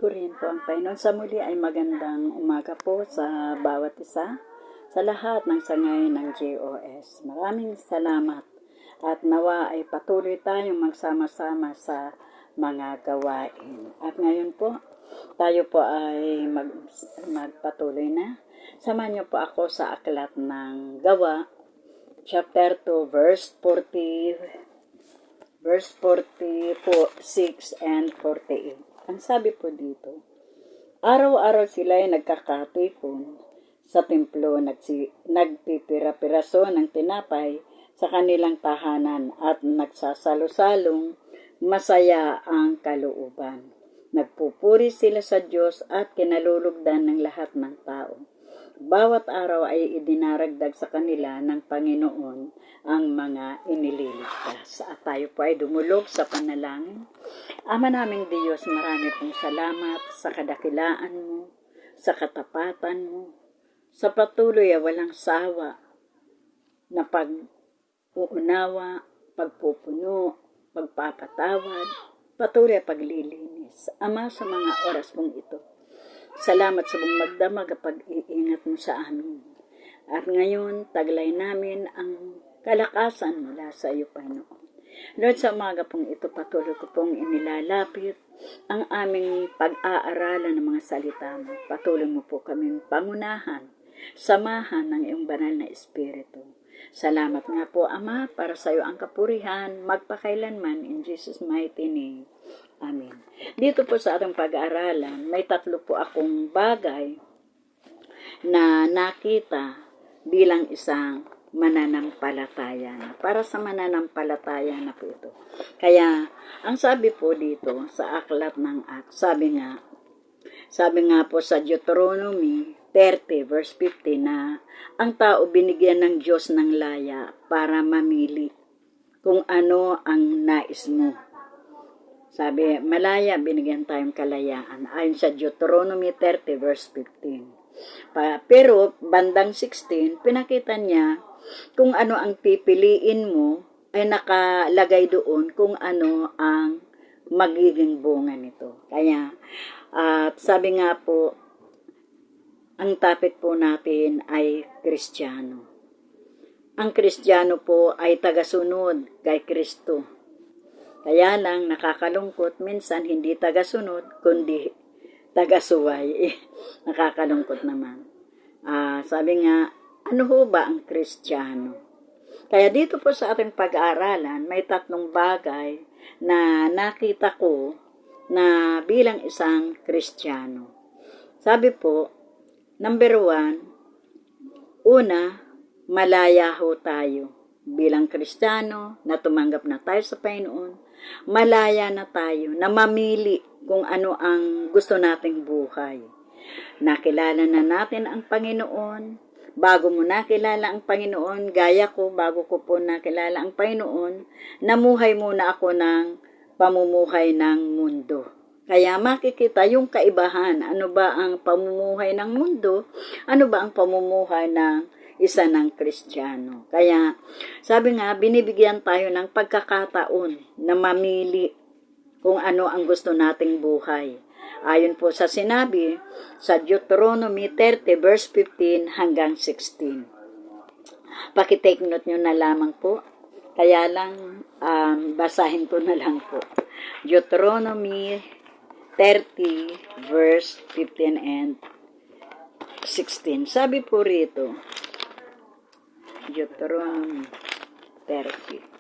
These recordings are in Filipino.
Purihin po ang Panginoon. Sa muli ay magandang umaga po sa bawat isa, sa lahat ng sangay ng GOS. Maraming salamat at nawa ay patuloy tayong magsama-sama sa mga gawain. At ngayon po, tayo po ay magpatuloy na. Samahan niyo po ako sa aklat ng Gawa, chapter 2, verse 46 and 48. Ang sabi po dito, araw-araw sila ay nagkakatipon sa templo, nagpipira-piraso ng tinapay sa kanilang tahanan at nagsasalo-salong masaya ang kalooban. Nagpupuri sila sa Diyos at kinalulugdan ng lahat ng tao. Bawat araw ay idinaragdag sa kanila ng Panginoon ang mga inililigtas. At tayo po ay dumulog sa panalangin. Ama naming Diyos, marami pong salamat sa kadakilaan mo, sa katapatan mo, sa patuloy ay walang sawa na pag-uunawa, pagpupuno, pagpapatawad, patuloy ay paglilinis. Ama, sa mga oras pong ito, salamat sa buong magdamag at pag-iingat mo sa amin. At ngayon, taglay namin ang kalakasan mula sa iyo, Panginoon. Lord, sa umaga pong ito, patuloy ko pong inilalapit ang aming pag-aaralan ng mga salita mo. Patuloy mo po kaming pangunahan, samahan ng iyong banal na Espiritu. Salamat nga po, Ama, para sa iyo ang kapurihan, magpakailanman, in Jesus' mighty name. Amen. Dito po sa ating pag-aaralan, may tatlo po akong bagay na nakita bilang isang mananampalataya. Para sa mananampalataya na po ito. Kaya, ang sabi po dito sa aklat ng Acts, sabi nga po sa Deuteronomy 30 verse 50 na ang tao binigyan ng Diyos ng laya para mamili kung ano ang nais mo. Sabi, malaya, binigyan tayong kalayaan. Ayon sa Deuteronomy 30 verse 15. Pero, bandang 16, pinakita niya kung ano ang pipiliin mo ay nakalagay doon kung ano ang magiging bunga nito. Kaya, sabi nga po, ang topic po natin ay Kristiyano. Ang Kristiyano po ay tagasunod kay Kristo. Kaya lang nakakalungkot, minsan hindi tagasunod, kundi tagasuway. Nakakalungkot naman. Sabi nga, ano ho ba ang Kristiyano? Kaya dito po sa ating pag-aaralan, may tatlong bagay na nakita ko na bilang isang Kristiyano. Sabi po, number 1, una, malaya ho tayo. Bilang Kristiyano, na tumanggap na tayo sa Panginoon, malaya na tayo na mamili kung ano ang gusto nating buhay. Nakilala na natin ang Panginoon. Bago mo nakilala ang Panginoon, gaya ko, bago ko po nakilala ang Panginoon, namuhay muna ako ng pamumuhay ng mundo. Kaya makikita yung kaibahan. Ano ba ang pamumuhay ng mundo? Ano ba ang pamumuhay ng isa ng Kristiyano? Kaya, sabi nga, binibigyan tayo ng pagkakataon na mamili kung ano ang gusto nating buhay. Ayon po sa sinabi sa Deuteronomy 30 verse 15 hanggang 16. Pakitake note nyo na lamang po. Kaya lang, basahin ko na lang po. Deuteronomy 30 verse 15 and 16. Sabi po rito, Deuteronomy 30.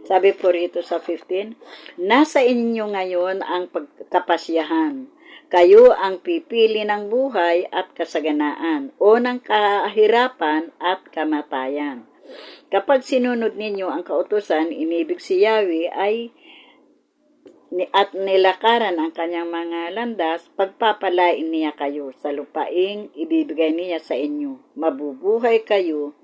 Sabi po rito sa 15, nasa inyo ngayon ang pagkapasyahan. Kayo ang pipili ng buhay at kasaganaan o ng kahirapan at kamatayan. Kapag sinunod ninyo ang kautusan, inibig si Yahweh at nilakaran ang kanyang mga landas, pagpapalain niya kayo sa lupaing ibibigay niya sa inyo. Mabubuhay kayo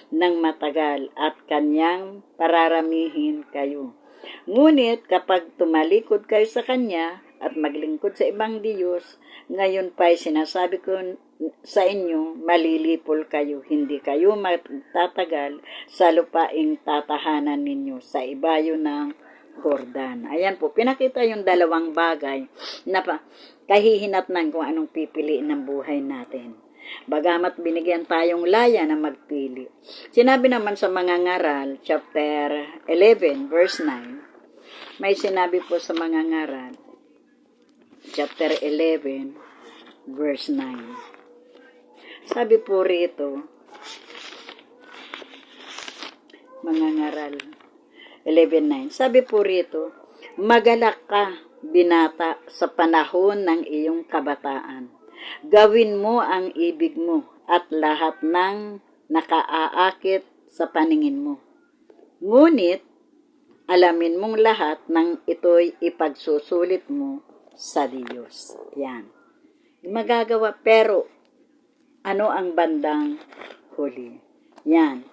ng matagal at kanyang pararamihin kayo. Ngunit kapag tumalikod kayo sa kanya at maglingkod sa ibang Diyos, ngayon pa'y sinasabi ko sa inyo, malilipol kayo, hindi kayo magtatagal sa lupaing tatahanan ninyo sa ibayo ng Jordan. Ayan po, pinakita yung dalawang bagay na kahihinatnan kung anong pipiliin ng buhay natin. Bagamat binigyan tayong laya na magpili. Sinabi naman sa mga ngaral, chapter 11, verse 9, may sinabi po sa mga ngaral, chapter 11, verse 9. Sabi po rito, mga ngaral 11:9. Sabi po rito, magalak ka, binata, sa panahon ng iyong kabataan. Gawin mo ang ibig mo at lahat ng nakaaakit sa paningin mo. Ngunit, alamin mong lahat ng ito'y ipagsusulit mo sa Diyos. Yan. Magagawa, pero ano ang bandang huli? Yan.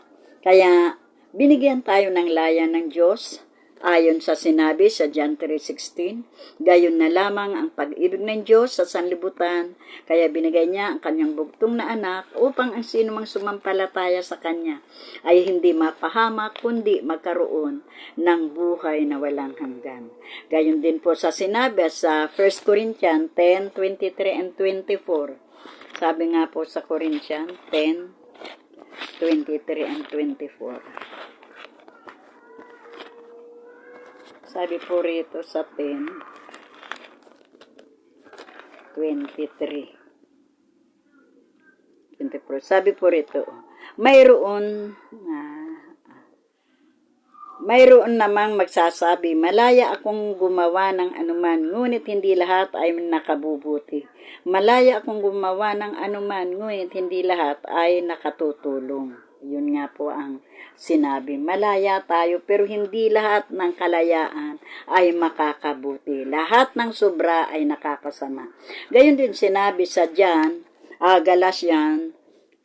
Kaya, binigyan tayo ng laya ng Diyos ayon sa sinabi sa John 3:16. Gayon na lamang ang pag-ibig ng Diyos sa sanlibutan, kaya binigay niya ang kanyang bugtong na anak upang ang sino mang sumampalataya sa kanya ay hindi mapahamak kundi magkaroon ng buhay na walang hanggan. Gayon din po sa sinabi sa 1 Corinthians 10:23 and 24. Sabi nga po sa Corinthians 10:23 and 24. Sabi po rito sa 10:23. Sabi po rito, mayroon namang magsasabi, malaya akong gumawa ng anuman, ngunit hindi lahat ay nakabubuti. Malaya akong gumawa ng anuman, ngunit hindi lahat ay nakatutulong. Yun nga po ang sinabi. Malaya tayo, pero hindi lahat ng kalayaan ay makakabuti. Lahat ng sobra ay nakakasama. Gayon din sinabi sa Galatians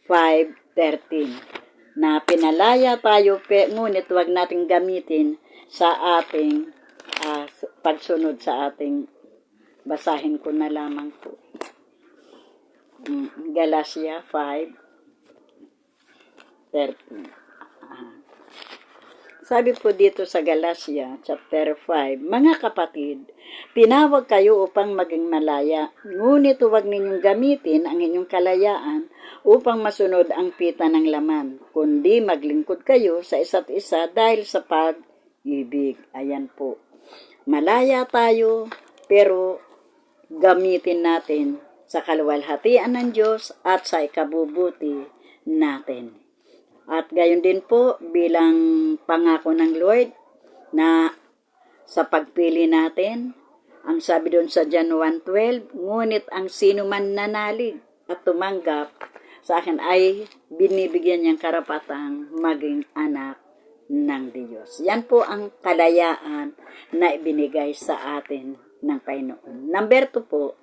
5:13. Na pinalaya tayo, ngunit huwag nating gamitin sa ating pagsunod sa ating, basahin ko na lamang po. Galatia 5:13. Sabi po dito sa Galatia chapter 5, mga kapatid, tinawag kayo upang maging malaya, ngunit huwag ninyong gamitin ang inyong kalayaan upang masunod ang pita ng laman, kundi maglingkod kayo sa isa't isa dahil sa pag-ibig. Ayan po. Malaya tayo, pero gamitin natin sa kaluwalhatian ng Diyos at sa ikabubuti natin. At gayon din po, bilang pangako ng Lord na sa pagpili natin, ang sabi doon sa John 1:12, ngunit ang sino man nanalig at tumanggap sa akin ay binibigyan niyang karapatang maging anak ng Diyos. Yan po ang kalayaan na ibinigay sa atin ng Panginoon. Number 2 po,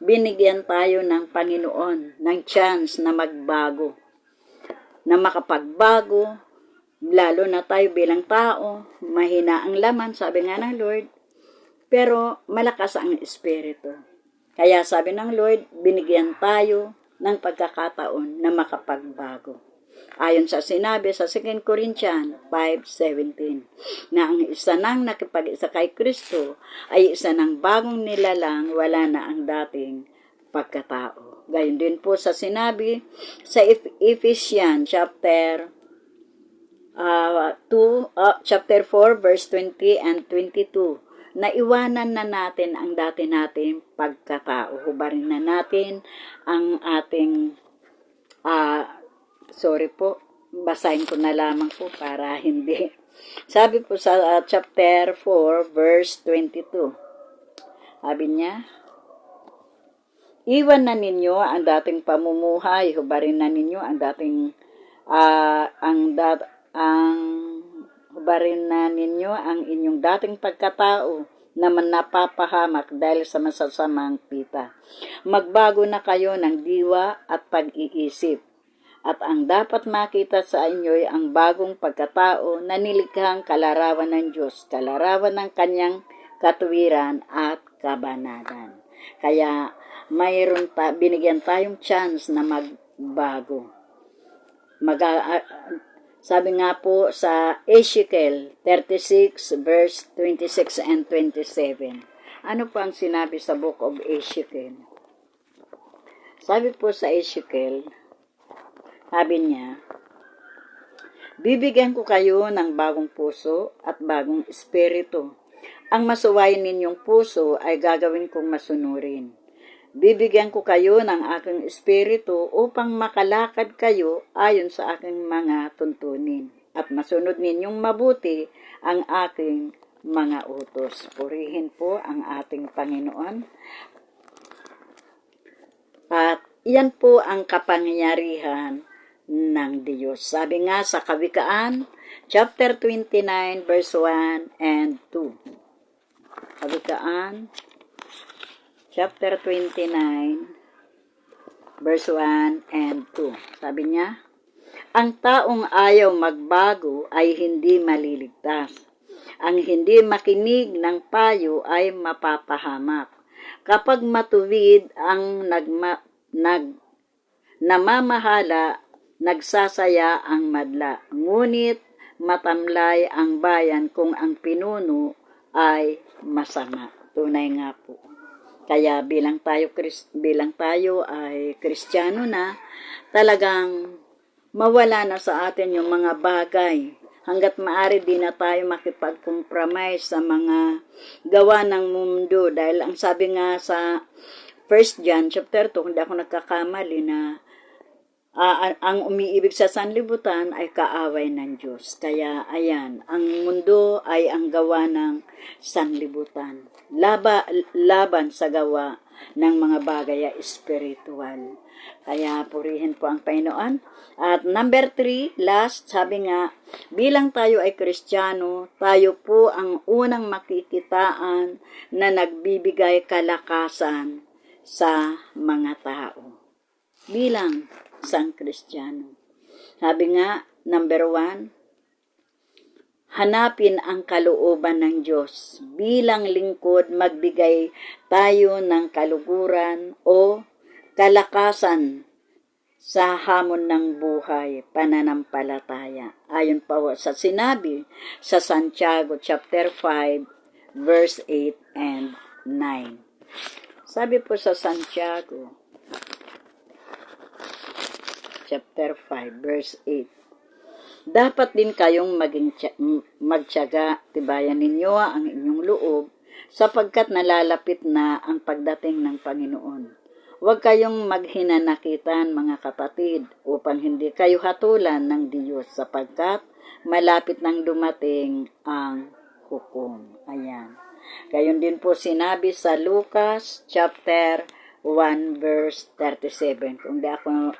binigyan tayo ng Panginoon ng chance na magbago, na makapagbago, lalo na tayo bilang tao, mahina ang laman, sabi nga ng Lord, pero malakas ang Espiritu. Kaya sabi ng Lord, binigyan tayo ng pagkakataon na makapagbago. Ayon sa sinabi sa 2 Corinthians 5:17, na ang isa nang nakipag-isa kay Kristo ay isa ng bagong nilalang, wala na ang dating pagkatao. Gayon din po sa sinabi sa Ephesians chapter 4 verse 20 and 22, na iwanan na natin ang dati nating pagkatao. Hubarin na natin ang ating basahin ko na lamang po para hindi. Sabi po sa chapter 4 verse 22. Sabi niya, iwan na ninyo ang dating pamumuhay, hubarin na ninyo ang dating hubarin na ninyo ang inyong dating pagkatao na napapahamak dahil sa masasamang pita. Magbago na kayo ng diwa at pag-iisip. At ang dapat makita sa inyo ay ang bagong pagkatao na nilikhang kalarawan ng Diyos, kalarawan ng kanyang katuwiran at kabanalan. Kaya binigyan tayong chance na magbago. Sabi nga po sa Ezekiel 36 verse 26 and 27, Ano po ang sinabi sa Book of Ezekiel? Sabi po sa Ezekiel, sabi niya, bibigyan ko kayo ng bagong puso at bagong espiritu. Ang masuwayin ninyong puso ay gagawin kong masunurin. Bibigyan ko kayo ng aking espiritu upang makalakad kayo ayon sa aking mga tuntunin at masunod ninyong mabuti ang aking mga utos. Purihin po ang ating Panginoon. At iyan po ang kapangyarihan ng Diyos. Sabi nga sa Kawikaan, chapter 29, verse 1 and 2. Kawikaan, chapter 29, verse 1 and 2. Sabi niya, ang taong ayaw magbago ay hindi maliligtas. Ang hindi makinig ng payo ay mapapahamak. Kapag matuwid ang namamahala, nagsasaya ang madla. Ngunit matamlay ang bayan kung ang pinuno ay masama. Tunay nga po. Kaya bilang tayo ay Kristiyano na, talagang mawala na sa atin yung mga bagay. Hanggat maaari di na tayo makipag-compromise sa mga gawa ng mundo. Dahil ang sabi nga sa 1 John chapter 2, kung di ako nagkakamali na ang umiibig sa sanlibutan ay kaaway ng Diyos. Kaya ayan, ang mundo ay ang gawa ng sanlibutan. Laban sa gawa ng mga bagay espiritual. Kaya purihin po ang Panginoon. At number 3, last, sabi nga, bilang tayo ay Kristiyano, tayo po ang unang makikitaan na nagbibigay kalakasan sa mga tao. Bilang isang Kristiyano. Sabi nga, number 1, hanapin ang kalooban ng Diyos. Bilang lingkod, magbigay tayo ng kaluguran o kalakasan sa hamon ng buhay, pananampalataya. Ayon pa sa sinabi sa Santiago chapter 5, verse 8 and 9. Sabi po sa Santiago chapter 5, verse 8. Dapat din kayong magtiyaga, tibayan ninyo ang inyong loob, sapagkat nalalapit na ang pagdating ng Panginoon. Huwag kayong maghinanakitan, mga kapatid, upang hindi kayo hatulan ng Diyos, sapagkat malapit nang dumating ang hukom. Ayan. Gayon din po sinabi sa Lucas chapter 1, verse 37. Kung di ako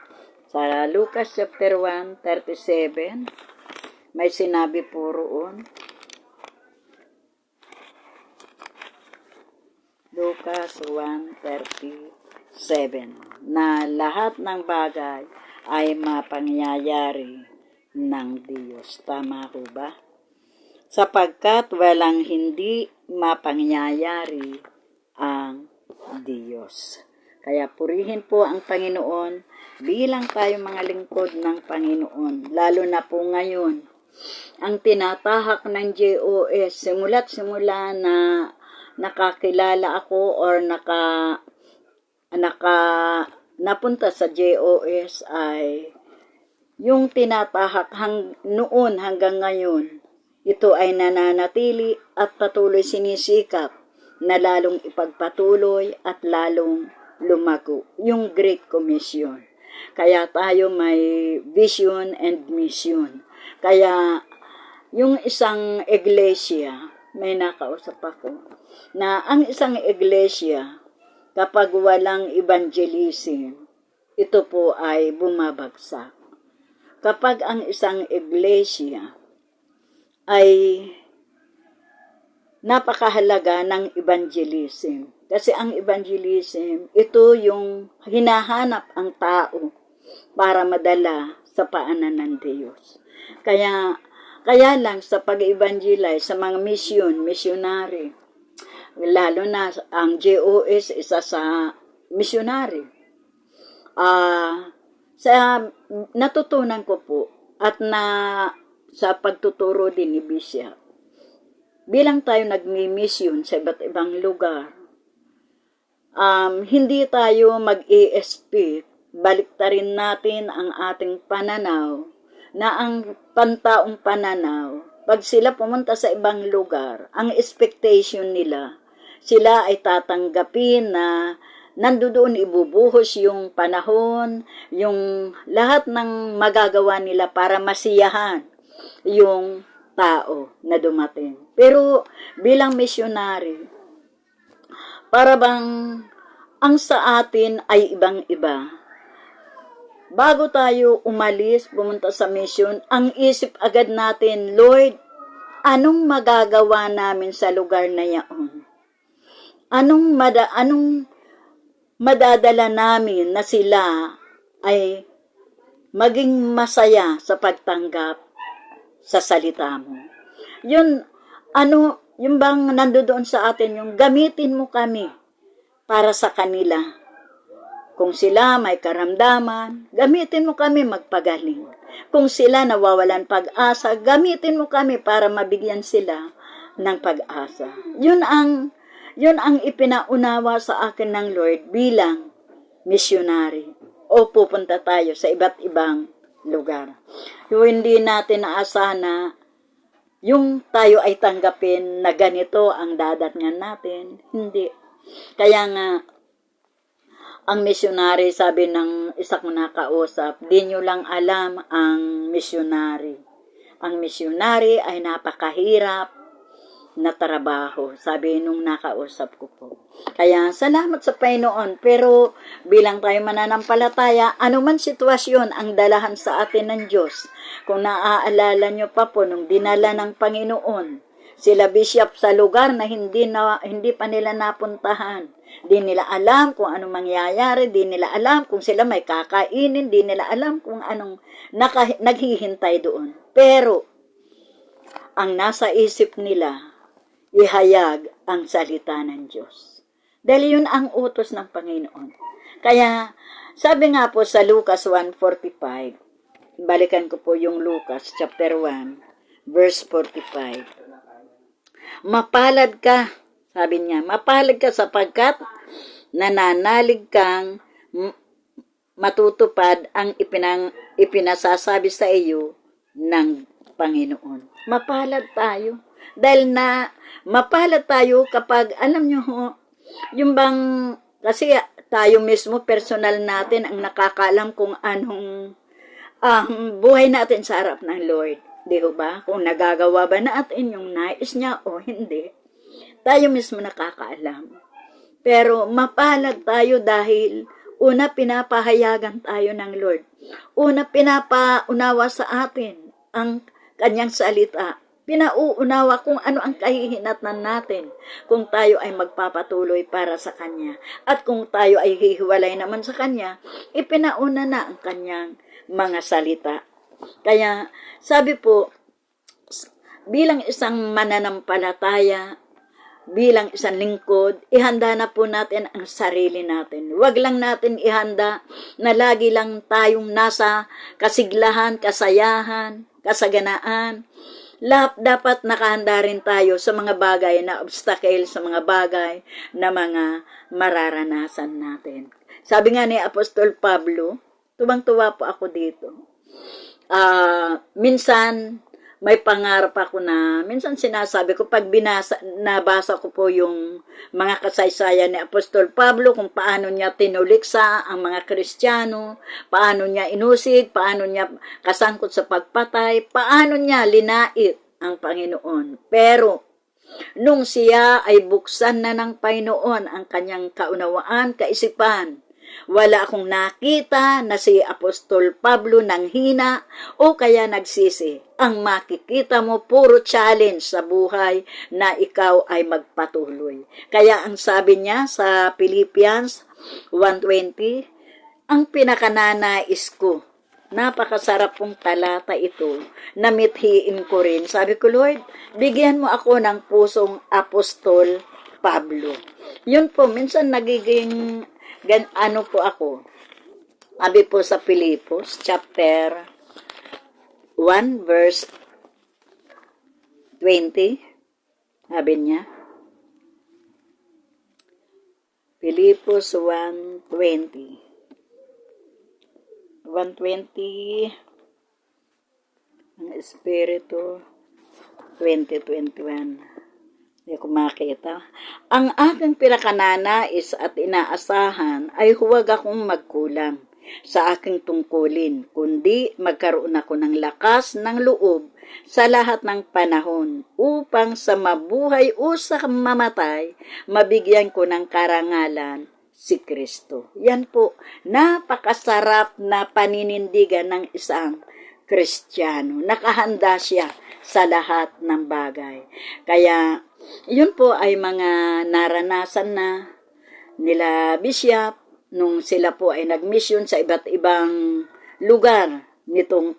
sa Lucas chapter 1, 37, may sinabi po roon. Lucas 1:37 na lahat ng bagay ay mapangyayari ng Diyos. Tama ko ba? Sapagkat walang hindi mapangyayari ang Diyos. Kaya purihin po ang Panginoon bilang tayo mga lingkod ng Panginoon. Lalo na po ngayon, ang tinatahak ng JOS, simula na nakakilala ako or napunta sa JOS ay yung tinatahak noon hanggang ngayon, ito ay nananatili at patuloy sinisikap na lalong ipagpatuloy at lalong lumago. Yung Great Commission. Kaya tayo may vision and mission. Kaya yung isang iglesia, may nakausap ako, na ang isang iglesia, kapag walang evangelism, ito po ay bumabagsak. Kapag ang isang iglesia ay napakahalaga ng evangelism. Kasi ang evangelism, ito yung hinahanap ang tao para madala sa paanan ng Diyos. Kaya lang sa pag-evangelize sa mga missionary, lalo na ang JOS, isa sa missionary. Sa natutunan ko po at sa pagtuturo din ni Bishop, bilang tayo nagmi-mission sa iba't ibang lugar, hindi tayo mag-i-expect, baliktarin natin ang ating pananaw, na ang pantaong pananaw, pag sila pumunta sa ibang lugar, ang expectation nila, sila ay tatanggapin na nandoon ibubuhos yung panahon, yung lahat ng magagawa nila para masiyahan yung tao na dumating. Pero bilang missionary, para bang ang sa atin ay ibang-iba. Bago tayo umalis, pumunta sa mission, ang isip agad natin, Lord, anong magagawa namin sa lugar na yaon? Anong madadala namin na sila ay maging masaya sa pagtanggap sa salita mo? Yun, yung bang nandoon sa atin, yung gamitin mo kami para sa kanila. Kung sila may karamdaman, gamitin mo kami magpagaling. Kung sila nawawalan pag-asa, gamitin mo kami para mabigyan sila ng pag-asa. Yun ang ipinaunawa sa akin ng Lord bilang missionary. O pupunta tayo sa iba't ibang lugar. Yung hindi natin naasahan na yung tayo ay tanggapin na ganito ang dadatngan natin. Hindi. Kaya nga, ang missionary, sabi ng isa kong nakausap, di nyo lang alam ang missionary. Ang missionary ay napakahirap na trabaho, sabi nung nakausap ko po. Kaya salamat sa Panginoon, pero bilang tayo mananampalataya, anuman sitwasyon ang dalahan sa atin ng Diyos. Kung naaalala nyo pa po, nung dinala ng Panginoon, sila bishop sa lugar na hindi pa nila napuntahan. Di nila alam kung anong mangyayari, di nila alam kung sila may kakainin, di nila alam kung anong naghihintay doon. Pero, ang nasa isip nila, ihayag ang salita ng Diyos. Dahil yun ang utos ng Panginoon. Kaya, sabi nga po sa Lucas 1:45, balikan ko po yung Lucas chapter 1, verse 45. Mapalad ka, sabi niya, mapalad ka sapagkat nananalig kang matutupad ang ipinasasabi sa iyo ng Panginoon. Mapalad tayo. Dahil mapalad tayo kapag, alam nyo ho, yung bang, kasi tayo mismo, personal natin, ang nakakaalam kung anong buhay natin sa harap ng Lord. Di ba? Kung nagagawa ba natin yung nais niya o hindi. Tayo mismo nakakaalam. Pero mapalad tayo dahil una pinapahayagan tayo ng Lord. Una pinapaunawa sa atin ang kanyang salita. Pinauunawa kung ano ang kahihinatnan natin kung tayo ay magpapatuloy para sa Kanya. At kung tayo ay hihiwalay naman sa Kanya, ipinauna na ang Kanyang mga salita. Kaya sabi po, bilang isang mananampalataya, bilang isang lingkod, ihanda na po natin ang sarili natin. Huwag lang natin ihanda na lagi lang tayong nasa kasiglahan, kasayahan, kasaganaan. Dapat nakahanda rin tayo sa mga bagay na obstacle, sa mga bagay na mga mararanasan natin. Sabi nga ni Apostol Pablo, tuwang-tuwa po ako dito. Minsan, may pangarap ako na, minsan sinasabi ko, pag nabasa ko po yung mga kasaysayan ni Apostol Pablo, kung paano niya tinuliksa ang mga Kristiyano, paano niya inusig, paano niya kasangkot sa pagpatay, paano niya linait ang Panginoon. Pero, nung siya ay buksan na ng Panginoon ang kanyang kaunawaan, kaisipan, wala akong nakita na si Apostol Pablo nang hina o kaya nagsisi. Ang makikita mo puro challenge sa buhay na ikaw ay magpatuloy. Kaya ang sabi niya sa Philippians 1:20, ang pinakananais ko, napakasarap pong talata ito, namithiin ko rin. Sabi ko, Lord, bigyan mo ako ng pusong Apostol Pablo. Yun po, minsan nagiging ano po ako, sabi po sa Pilipos, chapter 1, verse 20, Sabi niya, Filipos 1:20. 1:20 ang Espiritu 20:21. Hindi ko makita. Ang aking pinakananais at inaasahan ay huwag akong magkulang sa aking tungkulin, kundi magkaroon ako ng lakas ng loob sa lahat ng panahon upang sa mabuhay o sa mamatay, mabigyan ko ng karangalan si Kristo. Yan po, napakasarap na paninindigan ng isang Kristiyano. Nakahanda siya sa lahat ng bagay. Kaya, yun po ay mga naranasan na nila Bishop nung sila po ay nag-mission sa iba't ibang lugar nitong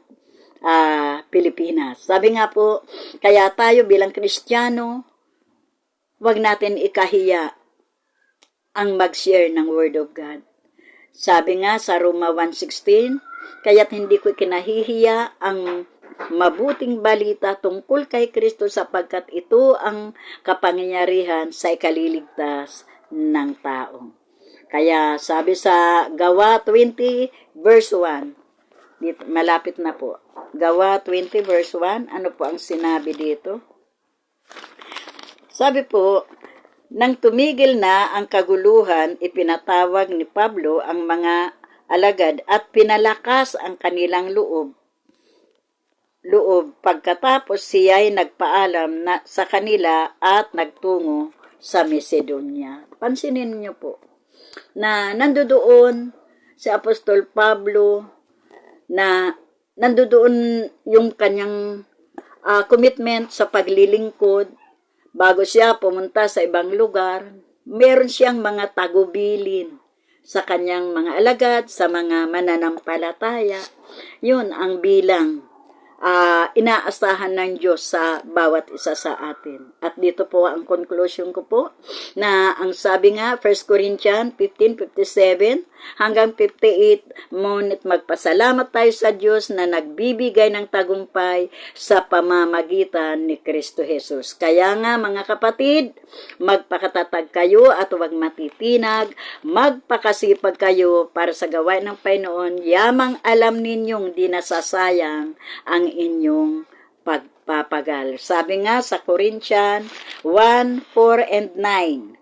Pilipinas. Sabi nga po, kaya tayo bilang Kristiyano, wag natin ikahiya ang mag-share ng Word of God. Sabi nga sa Roma 1:16, kaya't hindi ko kinahihiya ang mabuting balita tungkol kay Kristo sapagkat ito ang kapangyarihan sa ikaliligtas ng tao. Kaya sabi sa Gawa 20 verse 1, dito, malapit na po. Gawa 20 verse 1, ano po ang sinabi dito? Sabi po, nang tumigil na ang kaguluhan, ipinatawag ni Pablo ang mga alagad at pinalakas ang kanilang loob. Pagkatapos siya'y nagpaalam na sa kanila at nagtungo sa Macedonia. Pansinin niyo po na nandoon si Apostol Pablo na nandoon yung kanyang commitment sa paglilingkod. Bago siya pumunta sa ibang lugar, meron siyang mga tagubilin sa kanyang mga alagad, sa mga mananampalataya. Yun ang bilang inaasahan ng Diyos sa bawat isa sa atin. At dito po ang conclusion ko po, na ang sabi nga, 1 Corinthians 15:57 hanggang 58, ngunit magpasalamat tayo sa Diyos na nagbibigay ng tagumpay sa pamamagitan ni Kristo Jesus. Kaya nga mga kapatid, magpakatatag kayo at huwag matitinag, magpakasipag kayo para sa gawain ng Panginoon, yamang alam ninyong di nasasayang ang inyong pagpapagal. Sabi nga sa Corinthians 1:4 and 9.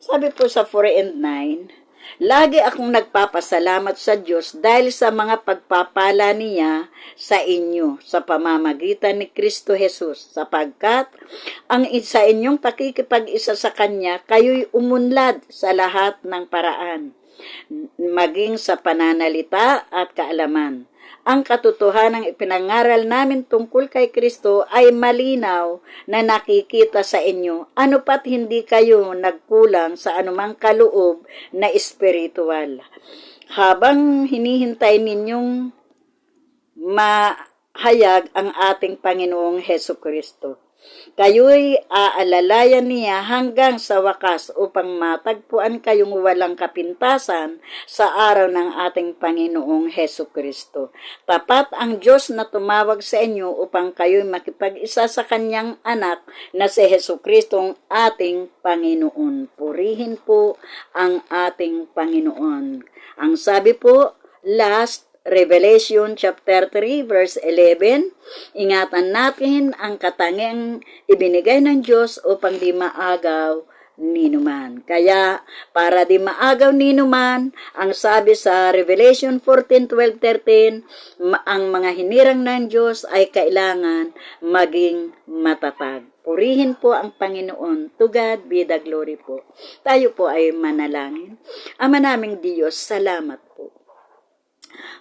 Sabi po sa 4 and 9, lagi akong nagpapasalamat sa Diyos dahil sa mga pagpapala niya sa inyo sa pamamagitan ni Kristo Jesus, sapagkat ang sa inyong pakikipag-isa sa Kanya, kayo'y umunlad sa lahat ng paraan, maging sa pananalita at kaalaman. Ang katotohanang ipinangaral namin tungkol kay Kristo ay malinaw na nakikita sa inyo, ano pat hindi kayo nagkulang sa anumang kaloob na espiritual. Habang hinihintay ninyong mahayag ang ating Panginoong Hesus Kristo, kayo'y aalalayan niya hanggang sa wakas upang matagpuan kayong walang kapintasan sa araw ng ating Panginoong Hesus Kristo. Tapat ang Diyos na tumawag sa inyo upang kayo'y makipag-isa sa Kanyang anak na si Hesus Kristo ang ating Panginoon. Purihin po ang ating Panginoon. Ang sabi po, last Revelation chapter 3 verse 11, ingatan natin ang katangiang ibinigay ng Diyos upang di maagaw ninuman. Kaya para di maagaw ninuman, ang sabi sa Revelation 14:12-13, ang mga hinirang ng Diyos ay kailangan maging matatag. Purihin po ang Panginoon. To God be the glory po. Tayo po ay manalangin. Ama naming Diyos, salamat po.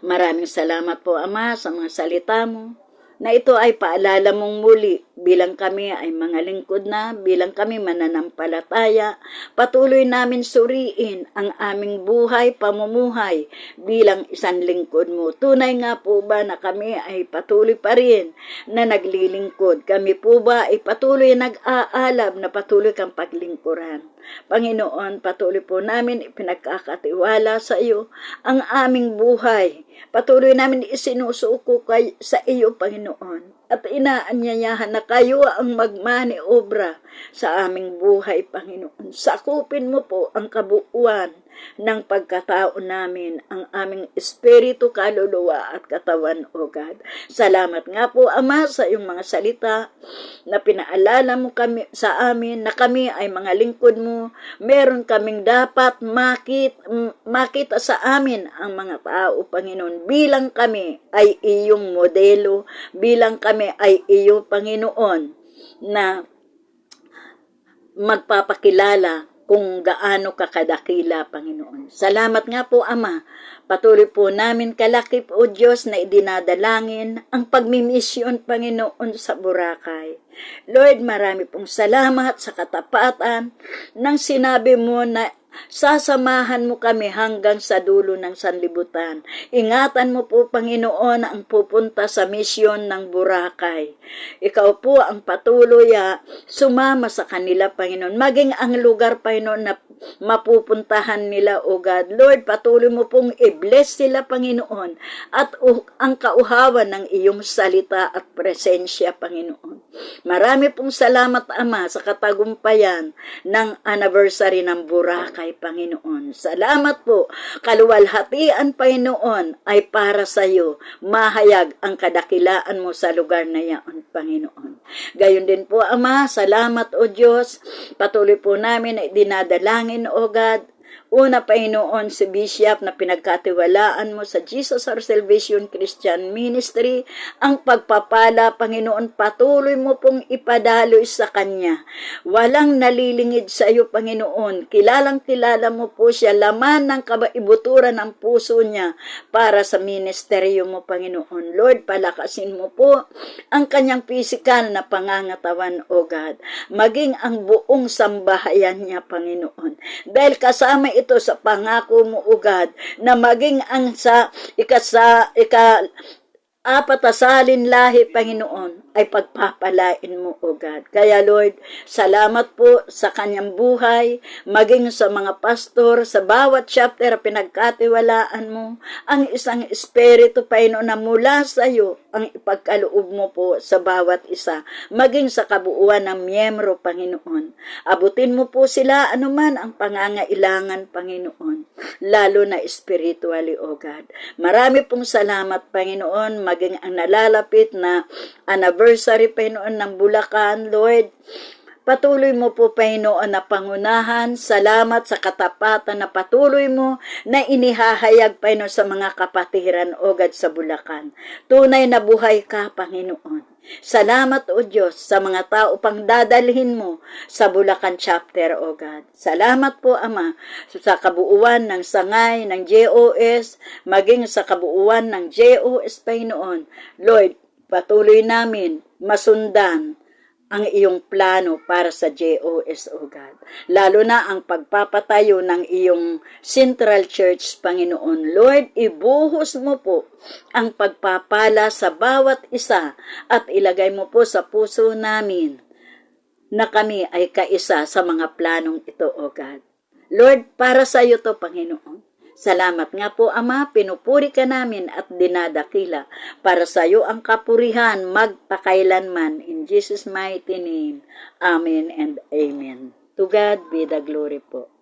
Maraming salamat po, Ama, sa mga salita mo, na ito ay paalala mong muli bilang kami ay mga lingkod na, bilang kami mananampalataya, patuloy namin suriin ang aming buhay, pamumuhay bilang isang lingkod mo. Tunay nga po ba na kami ay patuloy pa rin na naglilingkod? Kami po ba ay patuloy nag-aalab na patuloy kang paglingkuran? Panginoon, patuloy po namin ipinagkakatiwala sa iyo ang aming buhay. Patuloy namin isinusuko sa iyo, Panginoon. at inaanyayahan na kayo ang magmaniobra sa aming buhay, Panginoon. Sakupin mo po ang kabuuan ng pagkatao namin, ang aming espiritu, kaluluwa at katawan, O God. Salamat nga po, Ama, sa iyong mga salita na pinaalala mo kami sa amin na kami ay mga lingkod mo. Meron kaming dapat makita sa amin ang mga tao, Panginoon, bilang kami ay iyong modelo, bilang kami ay iyo, Panginoon, na magpapakilala kung gaano kakadakila, Panginoon. Salamat nga po, Ama. Patuloy po namin kalakip, O Diyos, na idinadalangin ang pagmimisyon, Panginoon, sa Boracay. Lord, marami pong salamat sa katapatan ng sinabi mo na sasamahan mo kami hanggang sa dulo ng sanlibutan. Ingatan mo po, Panginoon, ang pupunta sa misyon ng Boracay. Ikaw po ang patuloy sumama sa kanila, Panginoon. Maging ang lugar, Panginoon, na mapupuntahan nila, O God. Lord, patuloy mo pong i-bless sila, Panginoon, at ang kauhawan ng iyong salita at presensya, Panginoon. Marami pong salamat, Ama, sa katagumpayan ng anniversary ng Boracay, Panginoon. Salamat po. Kaluwalhatian, Panginoon, ay para sa iyo. Mahayag ang kadakilaan mo sa lugar na iyan, Panginoon. Gayon din po, Ama, salamat, O Diyos. Patuloy po namin na dinadalangin, O God. Una, Panginoon, si Bishop na pinagkatiwalaan mo sa Jesus Our Salvation Christian Ministry, ang pagpapala, Panginoon, patuloy mo pong ipadaloy sa kanya. Walang nalilingid sa iyo, Panginoon. Kilalang-kilala mo po siya, laman ng kabaibuturan ng puso niya para sa ministeryo mo, Panginoon. Lord, palakasin mo po ang kanyang physical na pangangatawan, O God. Maging ang buong sambahayan niya, Panginoon. Dahil kasama ito sa pangako mo, O God, na maging ang ika-apat lahi, Panginoon, ay pagpapalain mo, O God. Kaya, Lord, salamat po sa kanyang buhay, maging sa mga pastor, sa bawat chapter pinagkatiwalaan mo, ang isang espiritu, Panginoon, na mula sa iyo, ang ipagkaloob mo po sa bawat isa, maging sa kabuuan ng miyembro, Panginoon. Abutin mo po sila anuman ang pangangailangan, Panginoon, lalo na spiritually, O God. Marami pong salamat, Panginoon, maging ang nalalapit na anniversary, Panginoon, ng Bulacan, Lord. Patuloy mo po, Panginoon, na pangunahan. Salamat sa katapatan na patuloy mo na inihahayag, Panginoon, sa mga kapatiran, O God, sa Bulacan. Tunay na buhay ka, Panginoon. Salamat, O Diyos, sa mga tao pang dadalhin mo sa Bulacan chapter, O God. Salamat po, Ama, sa kabuuan ng sangay ng JOS, maging sa kabuuan ng JOS, Panginoon. Lord, patuloy namin masundan ang iyong plano para sa JOS, O God. Lalo na ang pagpapatayo ng iyong Central Church, Panginoon. Lord, ibuhos mo po ang pagpapala sa bawat isa at ilagay mo po sa puso namin na kami ay kaisa sa mga planong ito, O God. Lord, para sa iyo to, Panginoon. Salamat nga po, Ama, pinupuri ka namin at dinadakila. Para sa iyo ang kapurihan magpakailanman. In Jesus' mighty name, Amen and Amen. To God be the glory po.